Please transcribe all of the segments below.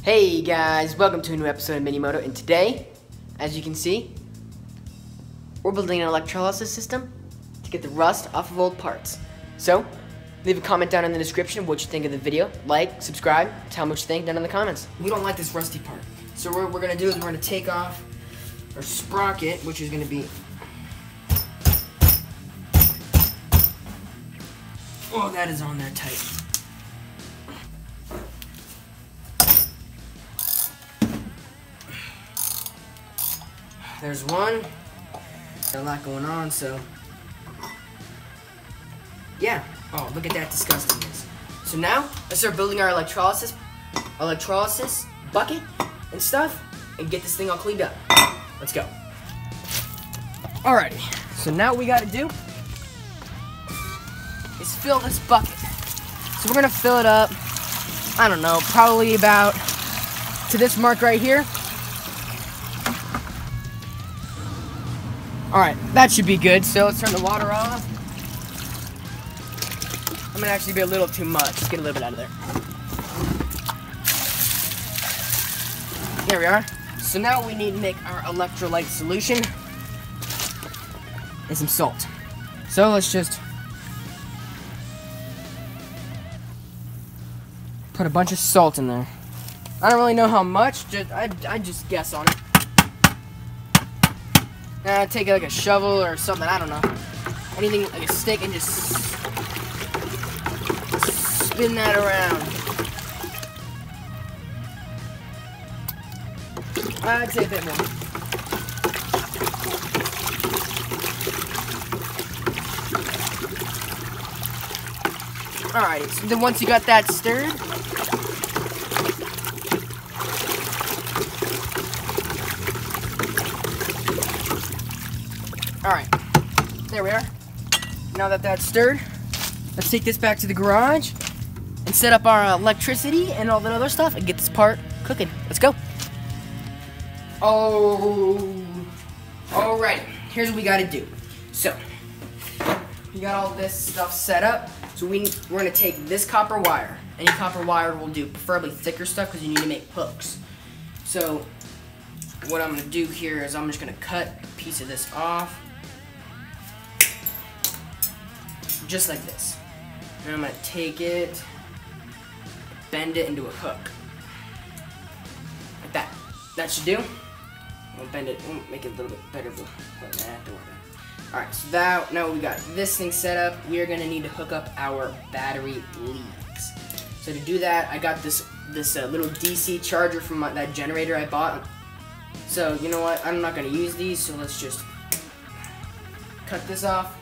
Hey guys, welcome to a new episode of Minimoto, and today, as you can see, we're building an electrolysis system to get the rust off of old parts. So, leave a comment down in the description of what you think of the video. Like, subscribe, tell me what you think down in the comments. We don't like this rusty part. So what we're going to do is we're going to take off our sprocket, which is going to be... Oh, that is on there tight. There's one. Got a lot going on, so yeah. Oh, look at that disgustingness. So now let's start building our electrolysis bucket and stuff, and get this thing all cleaned up. Let's go. Alrighty. So now what we got to do is fill this bucket. So we're gonna fill it up. I don't know, probably about to this mark right here. Alright, that should be good. So let's turn the water off. I'm gonna actually be a little too much. Let's get a little bit out of there. There we are. So now we need to make our electrolyte solution and some salt. So let's just put a bunch of salt in there. I don't really know how much. I just guess on it. Take like a shovel or something, I don't know. Anything like a stick and just spin that around. I'd say a bit more. Alrighty, so then once you got that stirred, alright, there we are. Now that that's stirred, let's take this back to the garage and set up our electricity and all that other stuff and get this part cooking. Let's go. Alright, here's what we gotta do. So, we got all this stuff set up. So we're gonna take this copper wire. Any copper wire will do, preferably thicker stuff because you need to make hooks. So, what I'm gonna do here is I'm just gonna cut a piece of this off. Just like this. And I'm gonna take it, bend it into a hook. Like that. That should do. We'll bend it, we'll make it a little bit better. Alright, so now we got this thing set up. We are gonna need to hook up our battery leads. So to do that, I got this little DC charger from that generator I bought. So you know what? I'm not gonna use these, so let's just cut this off.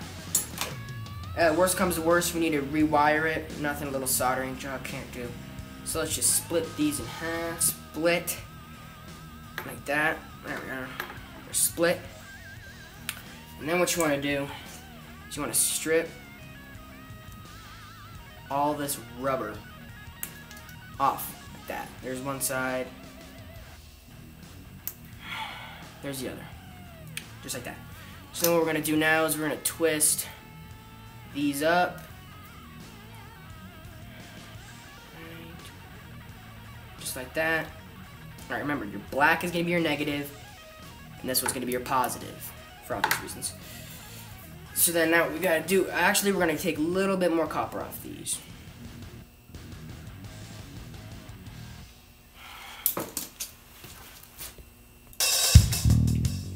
Worst comes to worst, we need to rewire it. Nothing a little soldering job can't do. So let's just split these in half. Split. Like that. There we are. They're split. And then what you want to do is you want to strip all this rubber off. Like that. There's one side. There's the other. Just like that. So then what we're going to do now is we're going to twist these up. Just like that. Alright, remember, your black is going to be your negative, and this one's going to be your positive, for obvious reasons. So then now what we got to do, actually we're going to take a little bit more copper off these.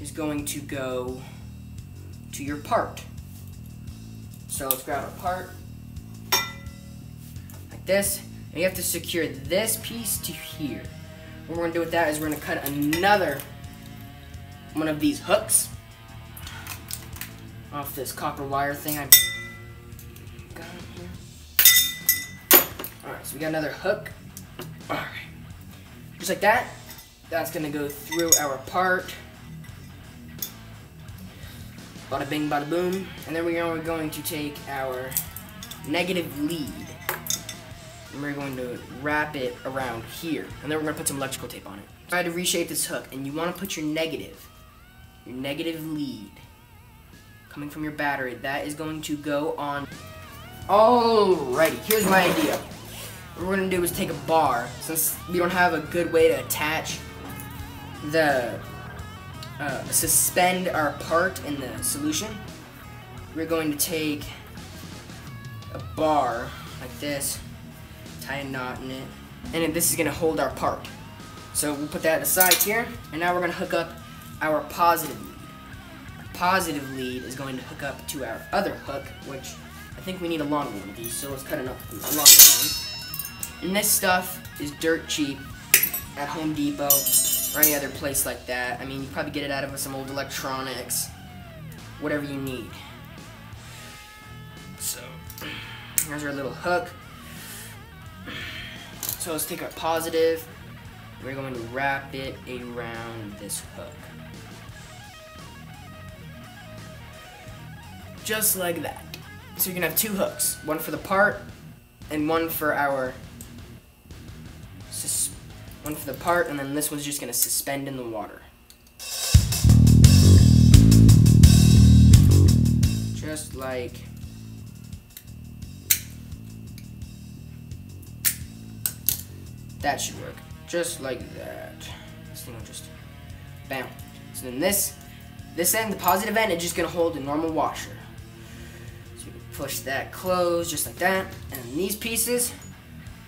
Is going to go to your part. So let's grab a part, like this, and you have to secure this piece to here. What we're going to do with that is we're going to cut another one of these hooks off this copper wire thing I got in here. Alright, so we got another hook. Alright, just like that. That's going to go through our part. Bada bing, bada boom. And then we are going to take our negative lead. And we're going to wrap it around here. And then we're going to put some electrical tape on it. Try to reshape this hook. And you want to put your negative lead coming from your battery. That is going to go on. Alrighty, here's my idea. what we're gonna do is take a bar, since we don't have a good way to attach the suspend our part in the solution. We're going to take a bar like this, tie a knot in it, and then this is gonna hold our part. So we'll put that aside here, and now we're gonna hook up our positive lead. Our positive lead is going to hook up to our other hook, which I think we need a longer one of these, so let's cut it up a longer one. And this stuff is dirt cheap at Home Depot or any other place like that. I mean, you probably get it out of some old electronics, whatever you need. So, here's our little hook. So let's take our positive. We're going to wrap it around this hook. Just like that. So you're gonna have two hooks, one for the part and one for our and then this one's just gonna suspend in the water. Just like that should work. Just like that. This thing will just bam. So then this end, the positive end, is just gonna hold a normal washer. So we can push that closed just like that, and then these pieces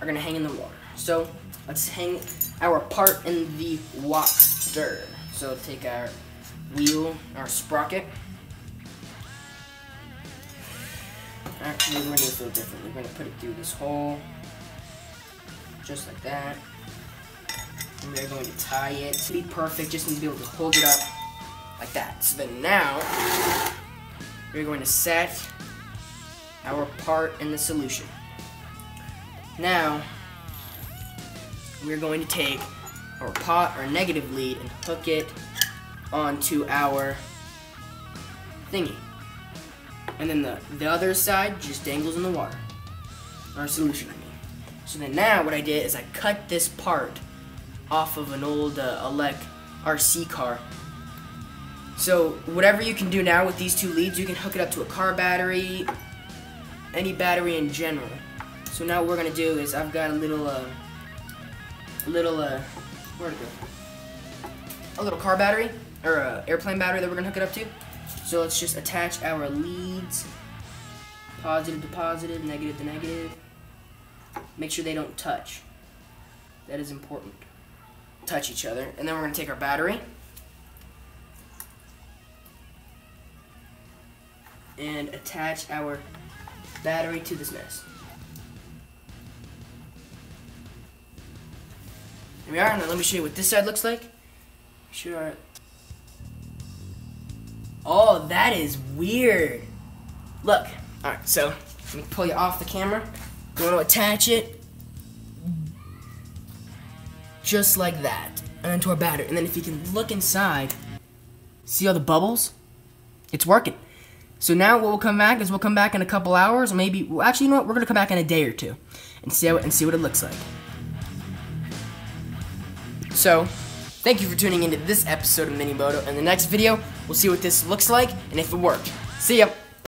are gonna hang in the water. So let's hang our part in the water. So take our wheel, our sprocket. Actually, we're gonna do this a little differently. We're gonna put it through this hole, just like that. And we're going to tie it to be perfect. Just need to be able to hold it up like that. So then now, we're going to set our part in the solution. Now, we're going to take our negative lead and hook it onto our thingy. And then the other side just dangles in the water. Our solution, I mean. So then now what I did is I cut this part off of an old RC car. So whatever you can do now with these two leads, you can hook it up to a car battery, any battery in general. So now what we're gonna do is I've got a little where'd it go? A little car battery or a airplane battery that we're gonna hook it up to. So let's just attach our leads, positive to positive, negative to negative. Make sure they don't touch. That is important. Touch each other. And then we're gonna take our battery and attach our battery to this mess. Here we are. Now let me show you what this side looks like. Sure. Oh, that is weird. Look. Alright, so let me pull you off the camera. You want to attach it just like that. And then to our battery. And then if you can look inside, see all the bubbles? It's working. So now what will come back is we'll come back in a couple hours, maybe, well, actually, you know what? We're going to come back in a day or two and see what it looks like. So, thank you for tuning into this episode of Mini Moto. In the next video, we'll see what this looks like and if it worked. See ya!